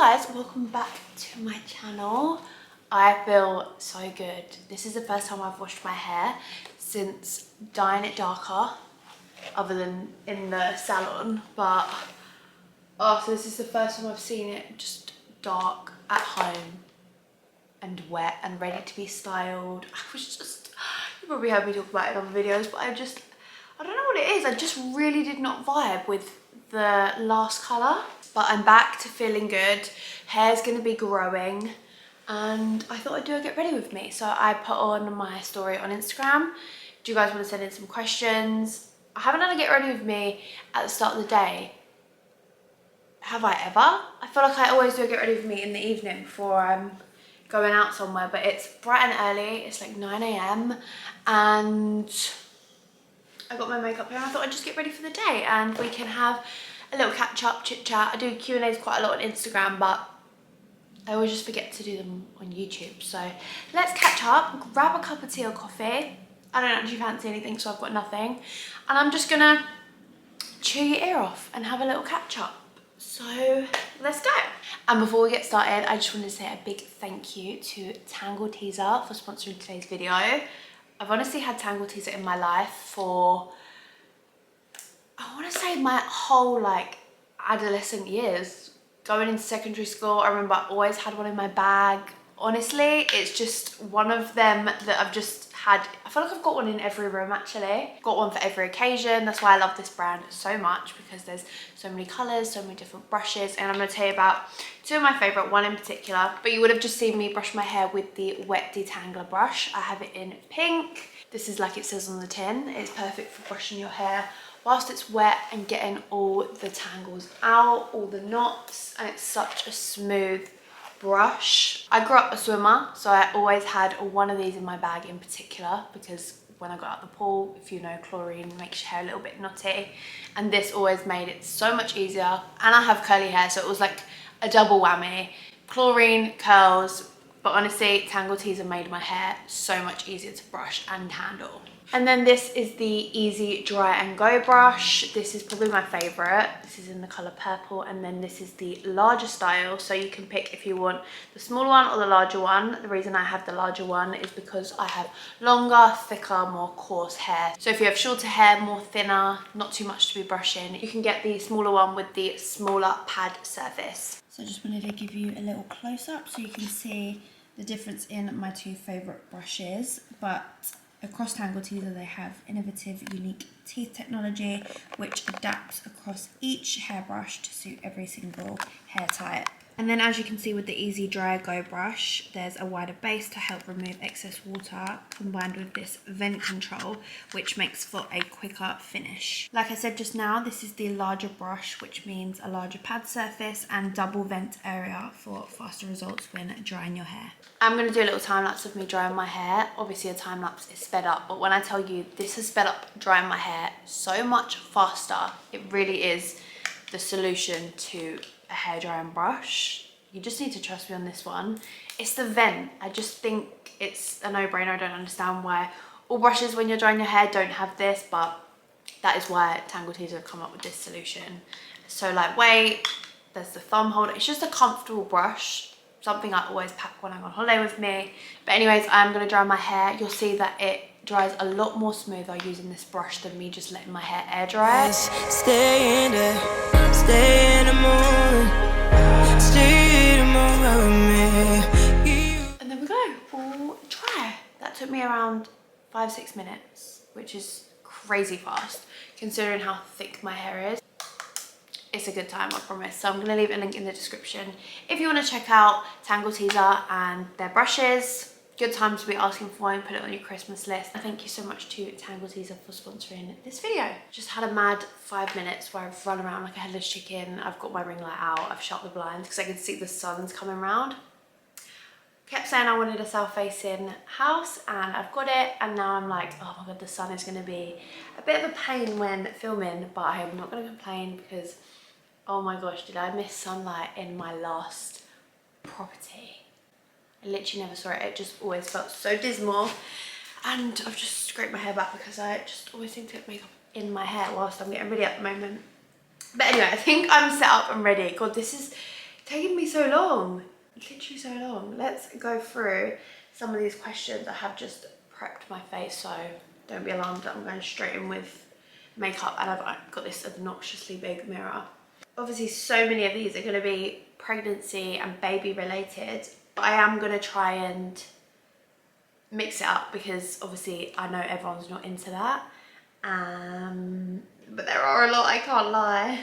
guys, welcome back to my channel. I feel so good. This is the first time I've washed my hair since dyeing it darker, other than in the salon, but so this is the first time I've seen it just dark at home and wet and ready to be styled. I was just, you probably heard me talk about it on videos, but I don't know what it is. I just really did not vibe with the last colour. But I'm back to feeling good. Hair's gonna be growing and I thought I'd do a get ready with me. So I put on my story on Instagram. Do you guys want to send in some questions? I haven't done a get ready with me at the start of the day. Have I ever? I feel like I always do a get ready with me in the evening before I'm going out somewhere, but it's bright and early. It's like 9 AM and I got my makeup here and I thought I'd just get ready for the day and we can have a little catch up, chit chat. I do Q&As quite a lot on Instagram, but I always just forget to do them on YouTube. So let's catch up, grab a cup of tea or coffee. I don't actually fancy anything, so I've got nothing. And I'm just gonna chew your ear off and have a little catch up. So let's go. And before we get started, I just wanted to say a big thank you to Tangle Teezer for sponsoring today's video. I've honestly had Tangle Teezer in my life for, I want to say my whole like adolescent years. Going into secondary school, I remember I always had one in my bag. Honestly, it's just one of them that I've just had. I feel like I've got one in every room actually. Got one for every occasion. That's why I love this brand so much, because there's so many colours, so many different brushes. And I'm going to tell you about two of my favourite, one in particular. But you would have just seen me brush my hair with the wet detangler brush. I have it in pink. This is like it says on the tin. It's perfect for brushing your hair whilst it's wet and getting all the tangles out, all the knots, and it's such a smooth brush. I grew up a swimmer, so I always had one of these in my bag in particular, because when I got out the pool, if you know, chlorine makes your hair a little bit knotty, and this always made it so much easier. And I have curly hair, so it was like a double whammy. Chlorine, curls, but honestly, Tangle Teezer made my hair so much easier to brush and handle. And then this is the Easy Dry and Go brush. This is probably my favorite. This is in the color purple, and then this is the larger style. So you can pick if you want the smaller one or the larger one. The reason I have the larger one is because I have longer, thicker, more coarse hair. So if you have shorter hair, more thinner, not too much to be brushing, you can get the smaller one with the smaller pad surface. So I just wanted to give you a little close up so you can see the difference in my two favorite brushes. But across Tangle Teezer, they have innovative, unique teeth technology, which adapts across each hairbrush to suit every single hair type. And then as you can see with the Easy Dry Go brush, there's a wider base to help remove excess water, combined with this vent control, which makes for a quicker finish. Like I said just now, this is the larger brush, which means a larger pad surface and double vent area for faster results when drying your hair. I'm going to do a little time lapse of me drying my hair. Obviously a time lapse is sped up, but when I tell you this has sped up drying my hair so much faster, it really is the solution to a hair drying brush. You just need to trust me on this one. It's the vent. I just think it's a no-brainer. I don't understand why all brushes when you're drying your hair don't have this, but that is why Tangle Teezer have come up with this solution. It's so lightweight. There's the thumb holder. It's just a comfortable brush, something I always pack when I'm on holiday with me. But anyways, I'm going to dry my hair. You'll see that it dries a lot more smoother using this brush than me just letting my hair air dry. Stay in there, stay in the morning, stay in the morning with me. And then we go, all dry. That took me around 5-6 minutes, which is crazy fast considering how thick my hair is. It's a good time, I promise. So I'm going to leave a link in the description if you want to check out Tangle Teezer and their brushes. Good time to be asking for and put it on your Christmas list. And thank you so much to Tangle Teezer for sponsoring this video. Just had a mad 5 minutes where I've run around like a headless chicken. I've got my ring light out. I've shut the blinds because I can see the sun's coming around. Kept saying I wanted a south-facing house and I've got it, and now I'm like, oh my god, the sun is going to be a bit of a pain when filming, but I am not going to complain because, oh my gosh, did I miss sunlight in my last property. I literally never saw it. It just always felt so dismal, and I've just scraped my hair back because I just always seem to get makeup in my hair whilst I'm getting ready at the moment. But anyway, I think I'm set up and ready. God, this is taking me so long, literally so long. Let's go through some of these questions. I have just prepped my face, so don't be alarmed that I'm going straight in with makeup, and I've got this obnoxiously big mirror. Obviously, so many of these are going to be pregnancy and baby related. I am going to try and mix it up because obviously I know everyone's not into that. But there are a lot, I can't lie.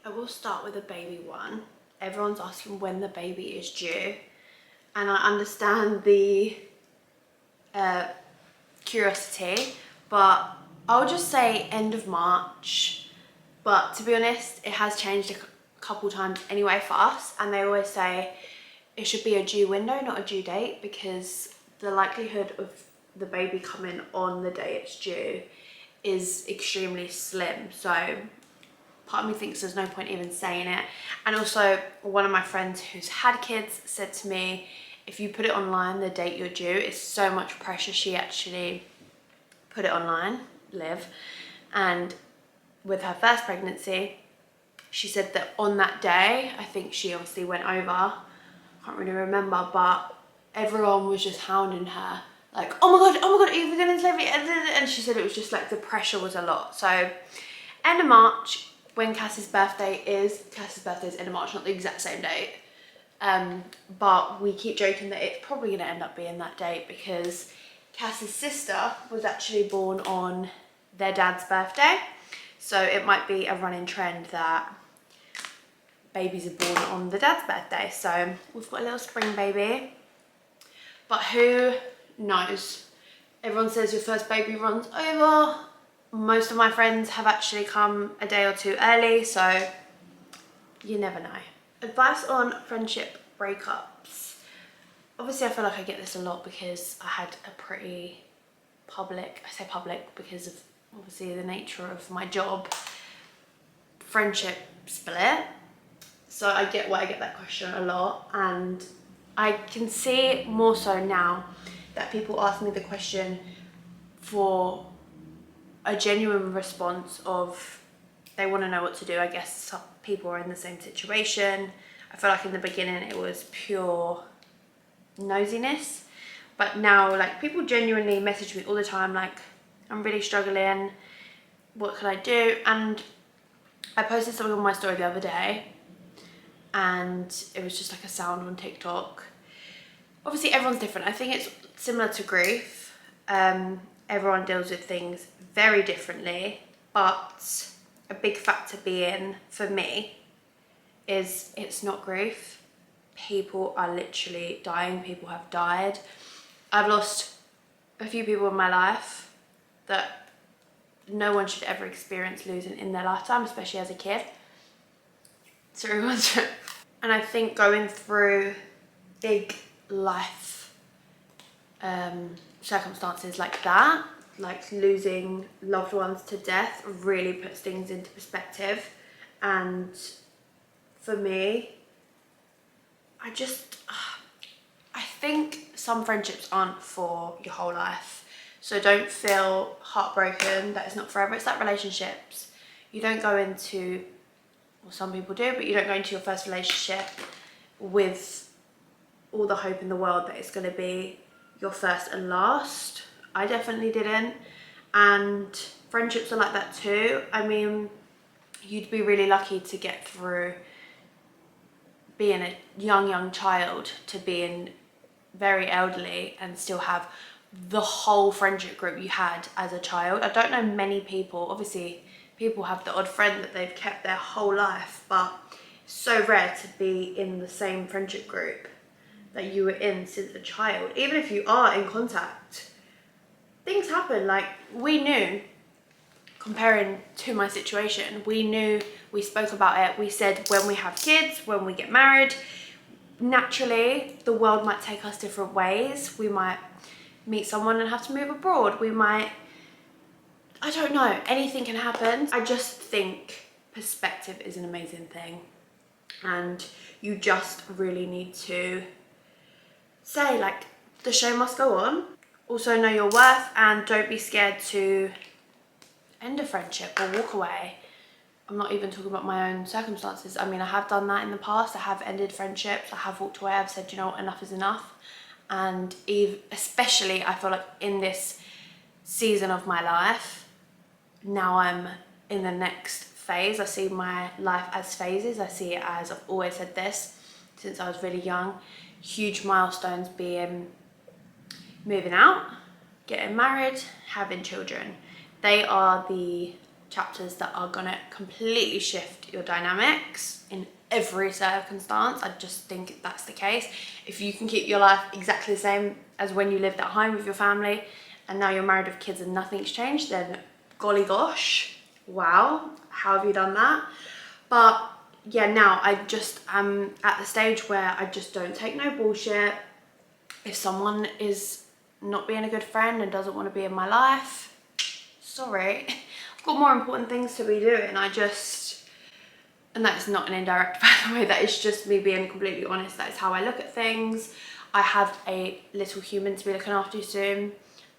I will start with a baby one. Everyone's asking when the baby is due, and I understand the curiosity, but I'll just say end of March. But to be honest, it has changed a couple times anyway for us, and they always say it should be a due window, not a due date, because the likelihood of the baby coming on the day it's due is extremely slim. So part of me thinks there's no point even saying it. And also, one of my friends who's had kids said to me, if you put it online the date you're due, it's so much pressure. She actually put it online, Liv, and with her first pregnancy, she said that on that day, I think she obviously went over, I can't really remember, but everyone was just hounding her, like, oh my god, are you gonna deliver? And she said it was just like the pressure was a lot. So end of March, when Cass's birthday is end of March, not the exact same date. But we keep joking that it's probably gonna end up being that date because Cass's sister was actually born on their dad's birthday. So it might be a running trend that babies are born on the dad's birthday. So we've got a little spring baby, but who knows? Everyone says your first baby runs over. Most of my friends have actually come a day or two early, so you never know. Advice on friendship breakups. Obviously I feel like I get this a lot because I had a pretty public, I say public because of obviously the nature of my job, friendship split. So I get why I get that question a lot, and I can see more so now that people ask me the question for a genuine response of they want to know what to do. I guess some people are in the same situation. I feel like in the beginning it was pure nosiness, but now like people genuinely message me all the time like, I'm really struggling, what can I do? And I posted something on my story the other day, and it was just like a sound on TikTok. Obviously everyone's different. I think it's similar to grief. Everyone deals with things very differently, but a big factor being for me is it's not grief. People are literally dying. People have died. I've lost a few people in my life that no one should ever experience losing in their lifetime, especially as a kid. So everyone's and I think going through big life circumstances like that, like losing loved ones to death, really puts things into perspective. And for me, I think some friendships aren't for your whole life. So don't feel heartbroken that it's not forever. It's like relationships. You don't go into, well, some people do, but you don't go into your first relationship with all the hope in the world that it's going to be your first and last. I definitely didn't. And friendships are like that too. I mean, you'd be really lucky to get through being a young child to being very elderly and still have the whole friendship group you had as a child. I don't know many people, obviously people have the odd friend that they've kept their whole life, but it's so rare to be in the same friendship group that you were in since a child. Even if you are in contact, things happen. Like we knew, comparing to my situation, we knew, we spoke about it, we said when we have kids, when we get married, naturally the world might take us different ways. We might meet someone and have to move abroad. We might, I don't know, anything can happen. I just think perspective is an amazing thing, and you just really need to say like, the show must go on. Also know your worth and don't be scared to end a friendship or walk away. I'm not even talking about my own circumstances. I mean, I have done that in the past. I have ended friendships. I have walked away. I've said, you know what, enough is enough. And especially, I feel like in this season of my life, now I'm in the next phase. I see my life as phases. I see it as, I've always said this since I was really young, huge milestones being moving out, getting married, having children. They are the chapters that are gonna completely shift your dynamics in every circumstance. I just think that's the case. If you can keep your life exactly the same as when you lived at home with your family and now you're married with kids and nothing's changed, then golly gosh, wow, how have you done that? But yeah, now I just am at the stage where I just don't take no bullshit. If someone is not being a good friend and doesn't want to be in my life, sorry, I've got more important things to be doing. And that's not an indirect, by the way, that is just me being completely honest. That is how I look at things. I have a little human to be looking after soon,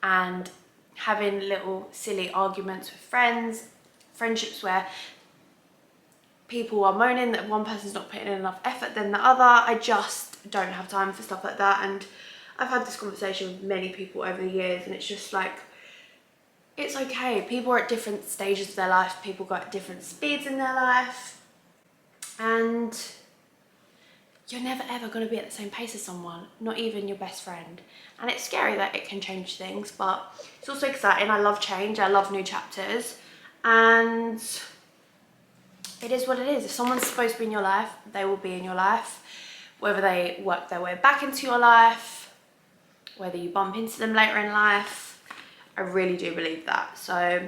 and having little silly arguments with friends, friendships where people are moaning that one person's not putting in enough effort than the other. I just don't have time for stuff like that. And I've had this conversation with many people over the years, and it's just like, it's okay. People are at different stages of their life. People go at different speeds in their life. And you're never ever going to be at the same pace as someone, not even your best friend. And it's scary that it can change things, but it's also exciting. I love change. I love new chapters. And it is what it is. If someone's supposed to be in your life, they will be in your life. Whether they work their way back into your life, whether you bump into them later in life, I really do believe that. So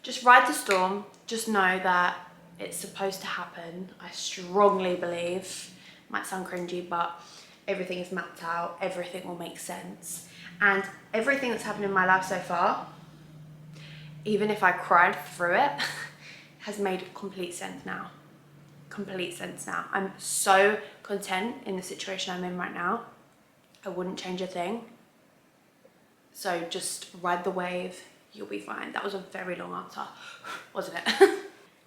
just ride the storm. Just know that it's supposed to happen. I strongly believe, might sound cringy, but everything is mapped out. Everything will make sense. And everything that's happened in my life so far, even if I cried through it, has made complete sense now. Complete sense now. I'm so content in the situation I'm in right now. I wouldn't change a thing. So just ride the wave, you'll be fine. That was a very long answer, wasn't it?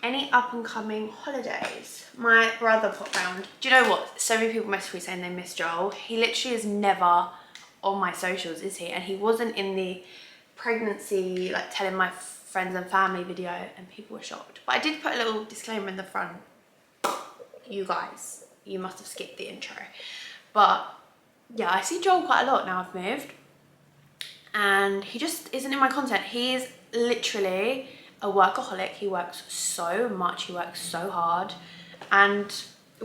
Any up and coming holidays? My brother popped round. Do you know what? So many people message me saying they miss Joel. He literally is never on my socials, is he? And he wasn't in the pregnancy, like telling my friends and family video, and people were shocked. But I did put a little disclaimer in the front. You guys, you must have skipped the intro. But yeah, I see Joel quite a lot now I've moved. And he just isn't in my content. He's literally a workaholic. He works so much, he works so hard. And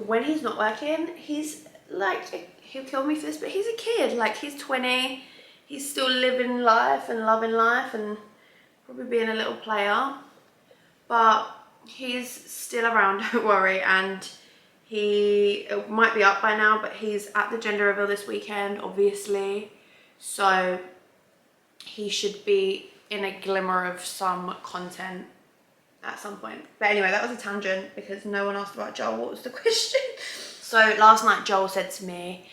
when he's not working, he's like, he'll kill me for this, but he's a kid. Like, he's 20, he's still living life and loving life and probably being a little player. But he's still around, don't worry. And he might be up by now, but he's at the gender reveal this weekend, obviously. So he should be in a glimmer of some content at some point. But anyway, that was a tangent because no one asked about Joel. What was the question? So last night Joel said to me,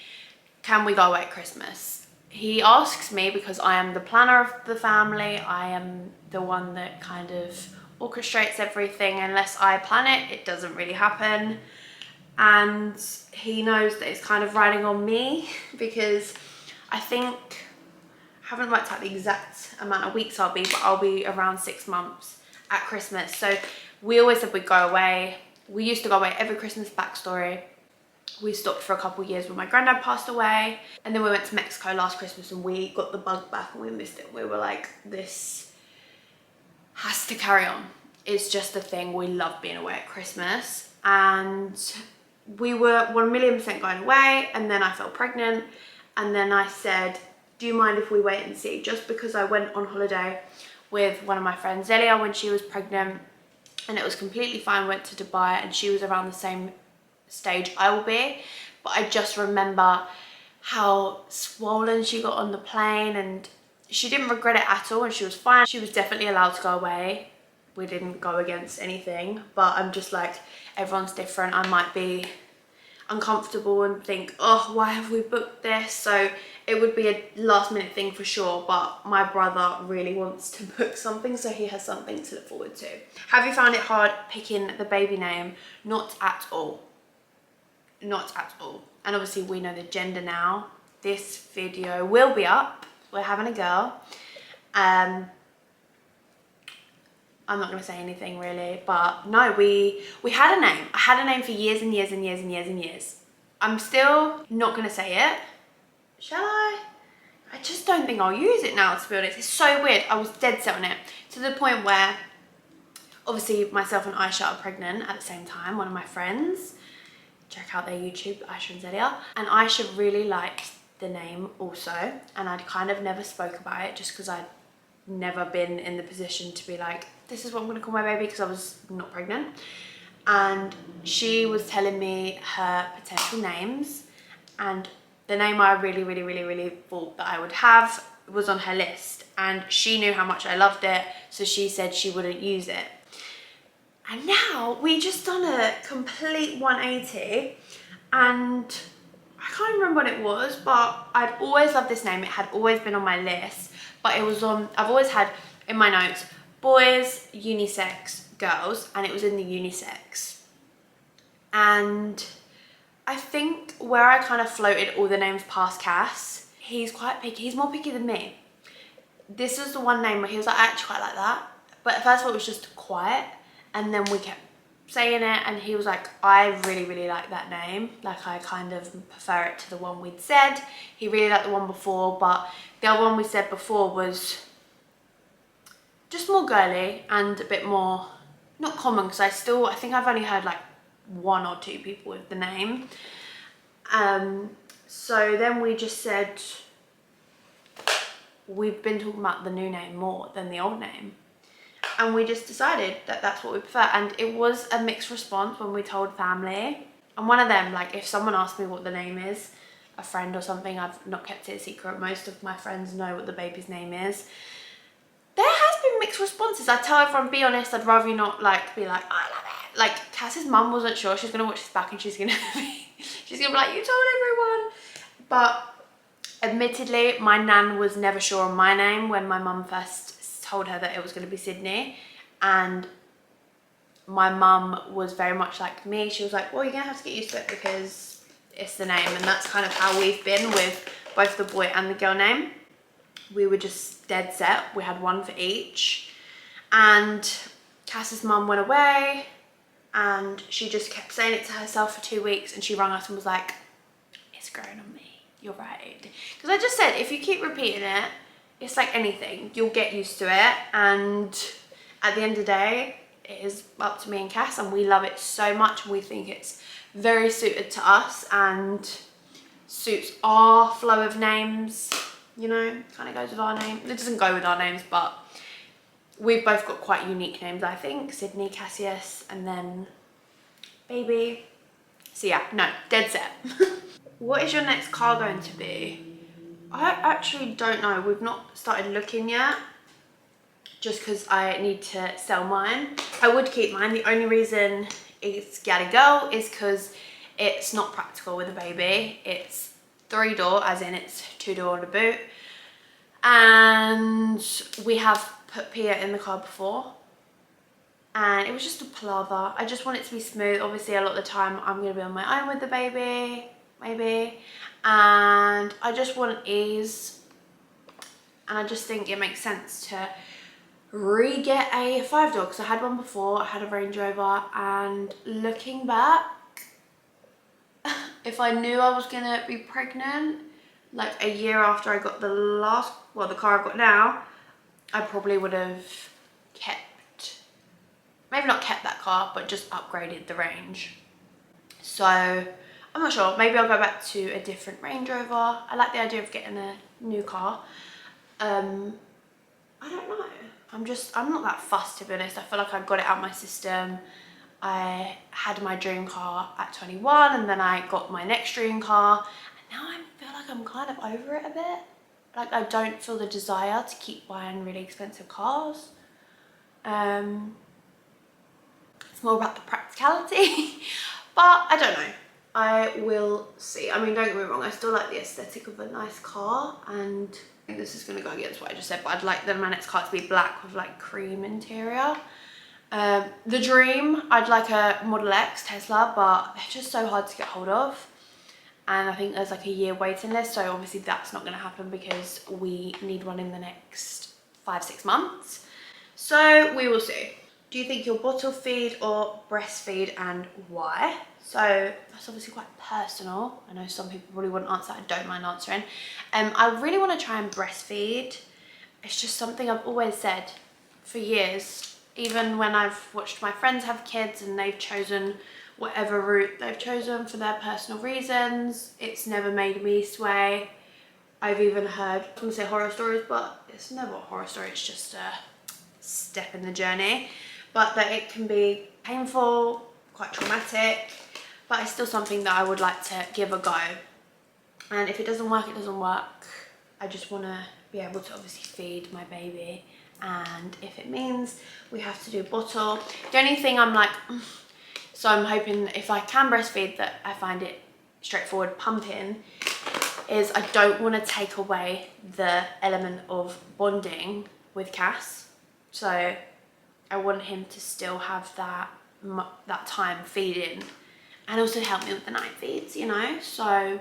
can we go away at Christmas? He asks me because I am the planner of the family. I am the one that kind of orchestrates everything. Unless I plan it, it doesn't really happen. And he knows that it's kind of riding on me because I think, I haven't worked out the exact amount of weeks I'll be, but I'll be around 6 months at Christmas. So we always said we'd go away. We used to go away every Christmas. Backstory: we stopped for a couple of years when my granddad passed away, and then we went to Mexico last Christmas and we got the bug back and we missed it. We were like, this has to carry on. It's just a thing. We love being away at Christmas, and we were 1,000,000% going away, and then I fell pregnant, and then I said, do you mind if we wait and see? Just because I went on holiday with one of my friends, Zelia, when she was pregnant, and it was completely fine. Went to Dubai and she was around the same stage I will be. But I just remember how swollen she got on the plane, and she didn't regret it at all, and she was fine. She was definitely allowed to go away. We didn't go against anything, but I'm just like, everyone's different. I uncomfortable and think, oh, why have we booked this? So it would be a last minute thing for sure, but my brother really wants to book something, so he has something to look forward to. Have you found it hard picking the baby name? Not at all. Not at all. And obviously we know the gender now. This video will be up. We're having a girl. I'm not going to say anything really, but no, we had a name. I had a name for years and years and years and years and years. I'm still not going to say it. Shall I? I just don't think I'll use it now, to be honest. It's so weird. I was dead set on it to the point where obviously myself and Aisha are pregnant at the same time. One of my friends, check out their YouTube, Aisha and Zelia. And Aisha really liked the name also. And I'd kind of never spoke about it just because I'd never been in the position to be like, this is what I'm going to call my baby, because I was not pregnant. And she was telling me her potential names, and the name I really thought that I would have was on her list, and she knew how much I loved it, so she said she wouldn't use it. And now we just done a complete 180, and I can't remember what it was, but I'd always loved this name. It had always been on my list, but it was on, I've always had in my notes, boys, unisex, girls, and it was in the unisex. And I think where I kind of floated all the names past Cass, he's quite picky. He's more picky than me. This was the one name where he was like, I actually quite like that. But at first of all, it was just quiet. And then we kept saying it, and he was like, I really like that name. Like, I kind of prefer it to the one we'd said. He really liked the one before, but the other one we said before was just more girly and a bit more, not common, because I think I've only heard like 1 or 2 people with the name. So then we just said, we've been talking about the new name more than the old name. And we just decided that that's what we prefer. And it was a mixed response when we told family. And one of them, like, if someone asked me what the name is, a friend or something, I've not kept it a secret. Most of my friends know what the baby's name is. There has been mixed responses. I tell everyone, be honest, I'd rather you not like be like, I love it. Like, Cass's mum wasn't sure. She's gonna watch this back and she's gonna be like, you told everyone. But admittedly, my nan was never sure on my name when my mum first told her that it was gonna be Sydney. And my mum was very much like me. She was like, well, you're gonna have to get used to it because it's the name. And that's kind of how we've been with both the boy and the girl name. We were just dead set. We had one for each. And Cass's mum went away, and she just kept saying it to herself for 2 weeks, and she rang us and was like, it's growing on me, you're right. Because I just said, if you keep repeating it, it's like anything, you'll get used to it. And at the end of the day, it is up to me and Cass, and we love it so much. We think it's very suited to us and suits our flow of names. You know, kind of goes with our name. It doesn't go with our names, but we've both got quite unique names, I think. Sydney, Cassius, and then baby. So yeah, no, dead set. What is your next car going to be? I actually don't know. We've not started looking yet, just because I need to sell mine. I would keep mine. The only reason it's gotta go is because it's not practical with a baby. It's 3-door, as in it's 2-door on a boot, and we have put Pia in the car before, and it was just a palaver. I just want it to be smooth. Obviously, a lot of the time I'm going to be on my own with the baby, maybe, and I just want ease, and I just think it makes sense to re-get a 5-door, because I had one before. I had a Range Rover, and looking back, if I knew I was gonna be pregnant like a year after I got the car I've got now, I probably would have maybe not kept that car, but just upgraded the range. So I'm not sure, maybe I'll go back to a different Range Rover. I like the idea of getting a new car. I don't know, I'm not that fussed, to be honest. I feel like I got it out of my system. I had my dream car at 21, and then I got my next dream car, and now I feel like I'm kind of over it a bit. Like, I don't feel the desire to keep buying really expensive cars. It's more about the practicality. But I don't know. I will see. I mean, don't get me wrong, I still like the aesthetic of a nice car, and I think this is going to go against what I just said, but I'd like my next car to be black with like cream interior. The dream, I'd like a Model X Tesla, but they're just so hard to get hold of, and I think there's like a year waiting list, so obviously that's not going to happen because we need one in the next 5-6 months. So we will see. Do you think you'll bottle feed or breastfeed, and why? So that's obviously quite personal. I know some people probably wouldn't answer. I don't mind answering. I really want to try and breastfeed. It's just something I've always said for years. Even when I've watched my friends have kids and they've chosen whatever route they've chosen for their personal reasons, it's never made me sway. I've even heard, I wouldn't say horror stories, but it's never a horror story, it's just a step in the journey. But that it can be painful, quite traumatic, but it's still something that I would like to give a go. And if it doesn't work, it doesn't work. I just want to be able to obviously feed my baby. And if it means we have to do bottle, the only thing I'm like, so I'm hoping if I can breastfeed that I find it straightforward pumping, is I don't want to take away the element of bonding with Cass. So I want him to still have that time feeding and also help me with the night feeds, you know. So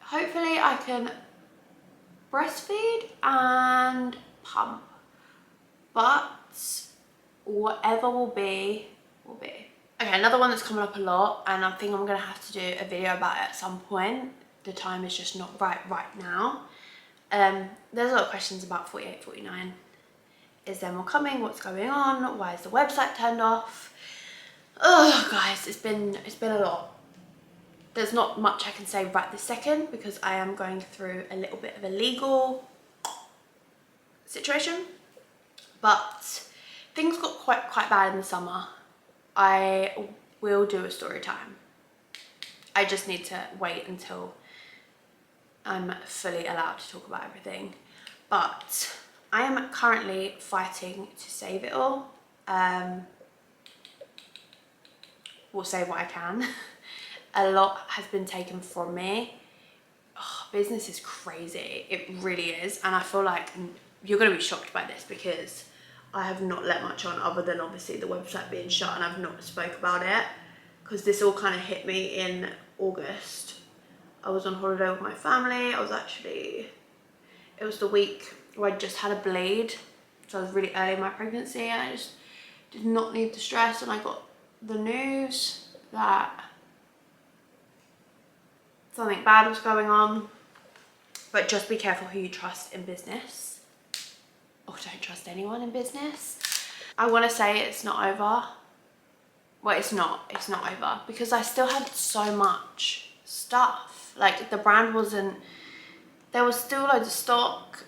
hopefully I can breastfeed and pump, but whatever will be, will be. Okay, another one that's coming up a lot, and I think I'm gonna have to do a video about it at some point. The time is just not right now. There's a lot of questions about 48, 49. Is there more coming? What's going on? Why is the website turned off? Oh, guys, it's been a lot. There's not much I can say right this second because I am going through a little bit of a legal situation. But things got quite bad in the summer. I will do a story time. I just need to wait until I'm fully allowed to talk about everything. But I am currently fighting to save it all. Will save what I can. A lot has been taken from me. Oh, business is crazy. It really is. And I feel like you're going to be shocked by this because I have not let much on other than obviously the website being shut, and I've not spoke about it because this all kind of hit me in August. I was on holiday with my family. It was the week where I just had a bleed. So I was really early in my pregnancy and I just did not need the stress, and I got the news that something bad was going on. But just be careful who you trust in business, or don't trust anyone in business. I want to say it's not over. Well, it's not over because I still had so much stuff. Like the brand wasn't, there was still loads of stock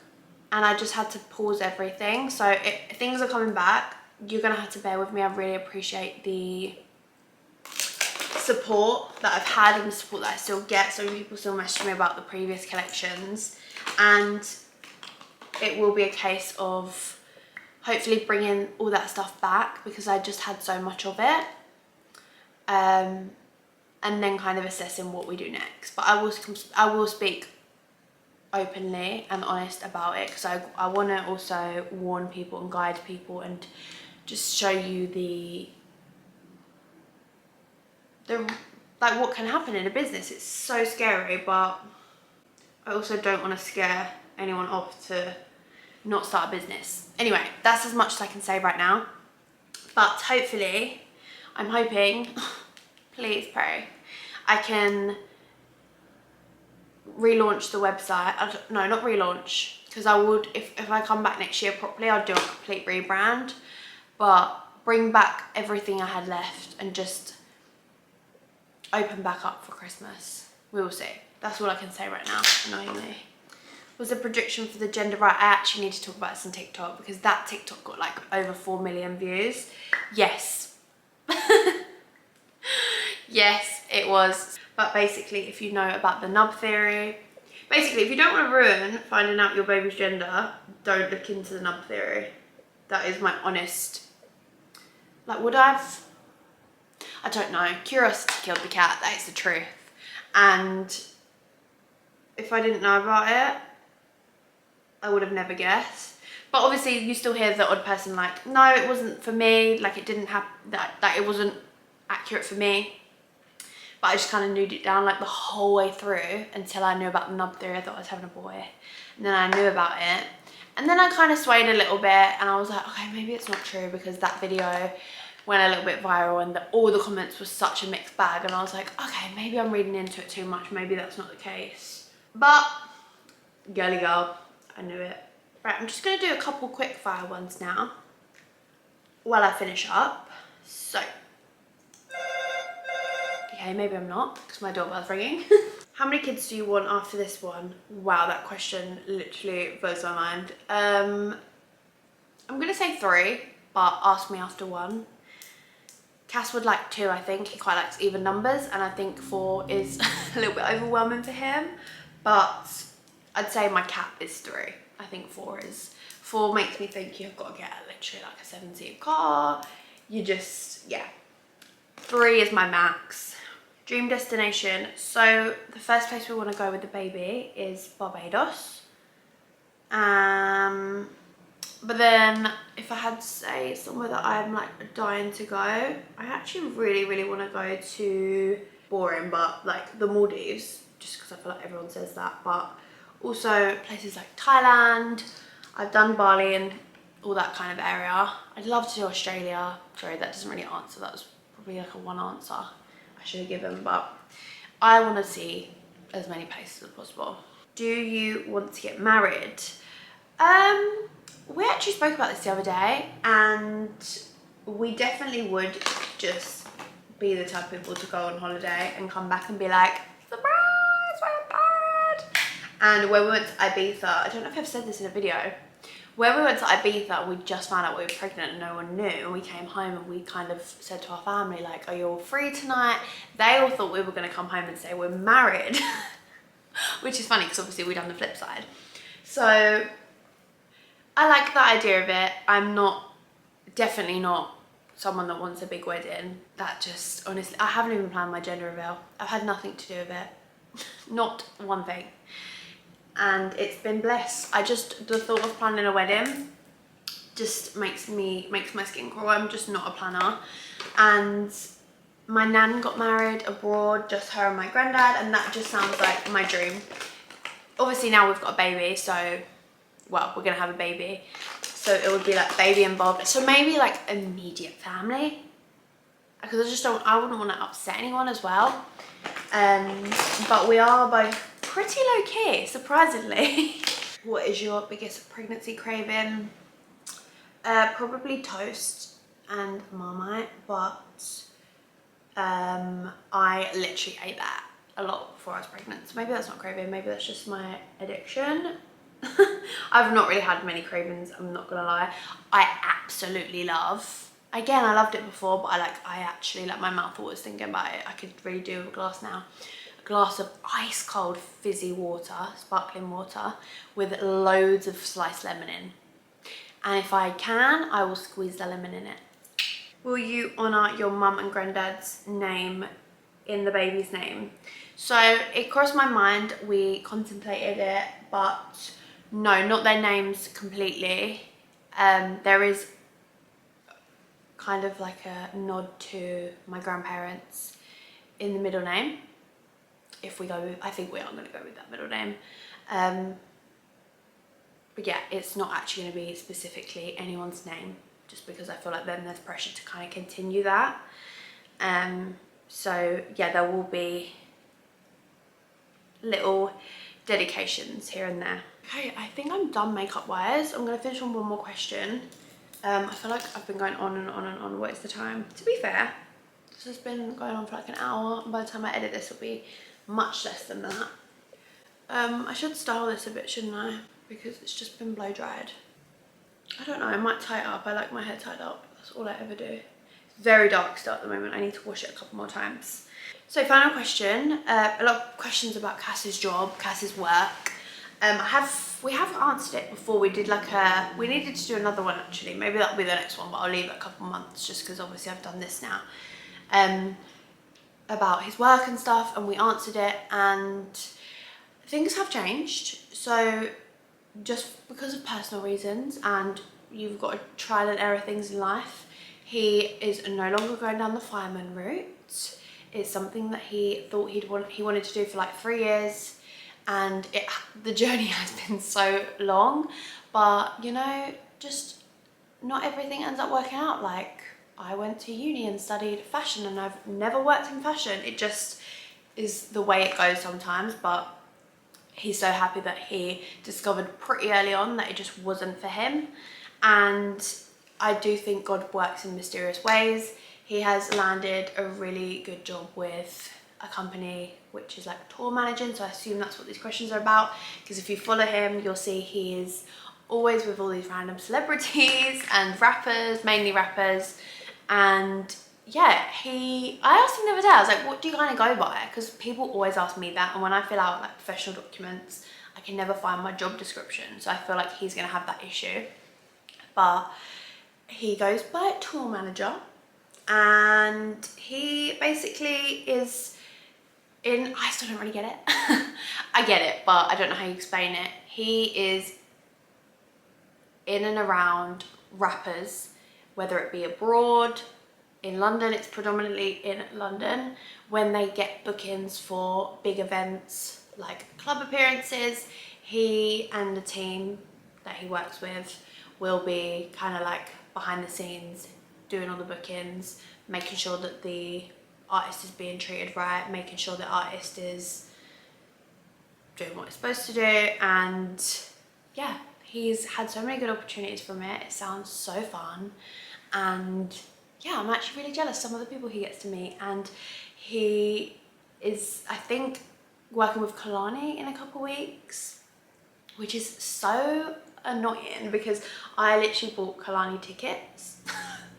and I just had to pause everything. So things are coming back. You're gonna have to bear with me. I really appreciate the support that I've had and the support that I still get. So many people still message me about the previous collections, and it will be a case of hopefully bringing all that stuff back because I just had so much of it, and then kind of assessing what we do next. But I will speak openly and honest about it because I want to also warn people and guide people and just show you the like what can happen in a business. It's so scary, but I also don't want to scare anyone off to not start a business. Anyway, that's as much as I can say right now, but hopefully, I'm hoping, please pray, I can relaunch the website. No, not relaunch, because I would, if I come back next year properly, I'll do a complete rebrand, but bring back everything I had left and just open back up for Christmas. We will see. That's all I can say right now, annoyingly. Was the prediction for the gender right? I actually need to talk about this on TikTok because that TikTok got like over 4 million views. Yes. Yes, it was. But basically, if you know about the nub theory, basically, if you don't want to ruin finding out your baby's gender, don't look into the nub theory. That is my honest, like, I I don't know. Curiosity killed the cat, that is the truth. And if I didn't know about it, I would have never guessed. But obviously you still hear the odd person like, no, it wasn't for me, like it didn't happen, that it wasn't accurate for me. But I just kind of knew it down like the whole way through until I knew about the nub theory. I thought I was having a boy, and then I knew about it, and then I kind of swayed a little bit, and I was like, okay, maybe it's not true, because that video went a little bit viral and all the comments were such a mixed bag, and I was like, okay, maybe I'm reading into it too much, maybe that's not the case. But girly girl, I knew it. Right, I'm just gonna do a couple quick fire ones now while I finish up. So, okay, maybe I'm not, because my doorbell's ringing. How many kids do you want after this one? Wow, that question literally blows my mind. I'm gonna say 3, but ask me after 1. Cass would like 2, I think. He quite likes even numbers, and I think 4 is a little bit overwhelming for him. But I'd say my cap is 3. I think 4 is. 4 makes me think you've got to get literally like a 7-seat car. You just, yeah. 3 is my max. Dream destination. So the first place we want to go with the baby is Barbados. But then if I had to say somewhere that I'm like dying to go, I actually really want to go to, boring, but like the Maldives, just because I feel like everyone says that. But also places like Thailand. I've done Bali and all that kind of area. I'd love to do Australia. Sorry, that doesn't really answer. That was probably like a 1 answer I should have given, but I want to see as many places as possible. Do you want to get married? We actually spoke about this the other day, and we definitely would just be the type of people to go on holiday and come back and be like, surprise, we're married. And when we went to Ibiza, I don't know if I've said this in a video, when we went to Ibiza, we just found out we were pregnant and no one knew, and we came home and we kind of said to our family, like, are you all free tonight? They all thought we were going to come home and say we're married, which is funny because obviously we've done the flip side. So I like the idea of it. I'm definitely not someone that wants a big wedding. That just, honestly, I haven't even planned my gender reveal. I've had nothing to do with it. Not one thing. And it's been bliss. The thought of planning a wedding just makes my skin crawl. I'm just not a planner. And my nan got married abroad, just her and my granddad, and that just sounds like my dream. Obviously now we've got a baby, so, well, we're gonna have a baby. So it would be like baby involved. So maybe like immediate family, because I wouldn't want to upset anyone as well. But we are both pretty low key, surprisingly. What is your biggest pregnancy craving? Probably toast and Marmite, but I literally ate that a lot before I was pregnant. So maybe that's not craving, maybe that's just my addiction. I've not really had many cravings, I'm not gonna lie. I absolutely love, again, I loved it before, but I actually, like, my mouth was thinking about it. I could really do a glass now. A glass of ice cold fizzy water, sparkling water, with loads of sliced lemon in. And if I can, I will squeeze the lemon in it. Will you honour your mum and granddad's name in the baby's name? So it crossed my mind, we contemplated it, but no, not their names completely. There is kind of like a nod to my grandparents in the middle name. If we go with, I think we are going to go with that middle name. But yeah, it's not actually going to be specifically anyone's name, just because I feel like then there's pressure to kind of continue that. So yeah, there will be little dedications here and there. Okay, I think I'm done makeup wise. I'm gonna finish on one more question. I feel like I've been going on and on and on. What is the time? To be fair, this has been going on for like an hour, and by the time I edit this it'll be much less than that. I should style this a bit, shouldn't I? Because it's just been blow dried. I don't know, I might tie it up. I like my hair tied up. That's all I ever do. It's very dark still at the moment. I need to wash it a couple more times. So final question, a lot of questions about Cass's job, Cass's work. We have answered it before. We did we needed to do another one actually. Maybe that'll be the next one, but I'll leave it a couple months just because obviously I've done this now. about his work and stuff, and we answered it, and things have changed. So just because of personal reasons, and you've got to trial and error things in life, he is no longer going down the fireman route. It's something that he thought he wanted to do for like 3 years, and the journey has been so long. But you know, just not everything ends up working out. Like, I went to uni and studied fashion, and I've never worked in fashion. It just is the way it goes sometimes. But he's so happy that he discovered pretty early on that it just wasn't for him. And I do think God works in mysterious ways. He has landed a really good job with a company which is like tour managing, so I assume that's what these questions are about, because if you follow him, you'll see he is always with all these random celebrities and rappers, mainly rappers. And yeah, I asked him the other day, I was like, what do you kind of go by? Because people always ask me that, and when I fill out like professional documents, I can never find my job description, so I feel like he's gonna have that issue. But he goes by tour manager, and he basically is in, I still don't really get it. I get it, but I don't know how you explain it. He is in and around rappers, whether it be abroad. In London, it's predominantly in London, when they get bookings for big events like club appearances, he and the team that he works with will be kind of like behind the scenes doing all the bookings, making sure that the artist is being treated right, making sure the artist is doing what it's supposed to do. And yeah, he's had so many good opportunities from it. It sounds so fun, and yeah, I'm actually really jealous some of the people he gets to meet. And he is, I think, working with Kalani in a couple weeks, which is so annoying because I literally bought Kalani tickets.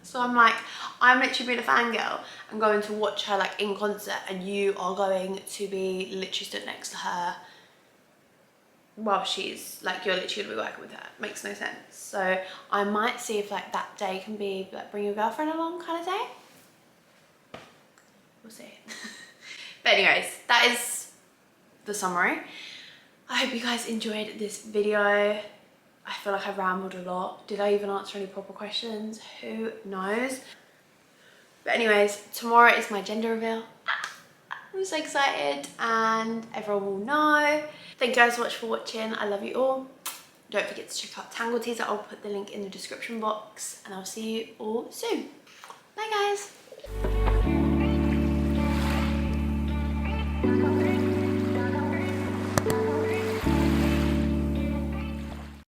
So I'm like, I'm literally being a fangirl and going to watch her like in concert, and you are going to be literally stood next to her while she's like, you're literally gonna be working with her. Makes no sense. So I might see if like that day can be like bring your girlfriend along kind of day. We'll see. But anyways, that is the summary. I hope you guys enjoyed this video. I feel like I rambled a lot. Did I even answer any proper questions? Who knows? But anyways, tomorrow is my gender reveal. I'm so excited, and everyone will know. Thank you guys so much for watching. I love you all. Don't forget to check out Tangle Teezer. I'll put the link in the description box, and I'll see you all soon. Bye guys.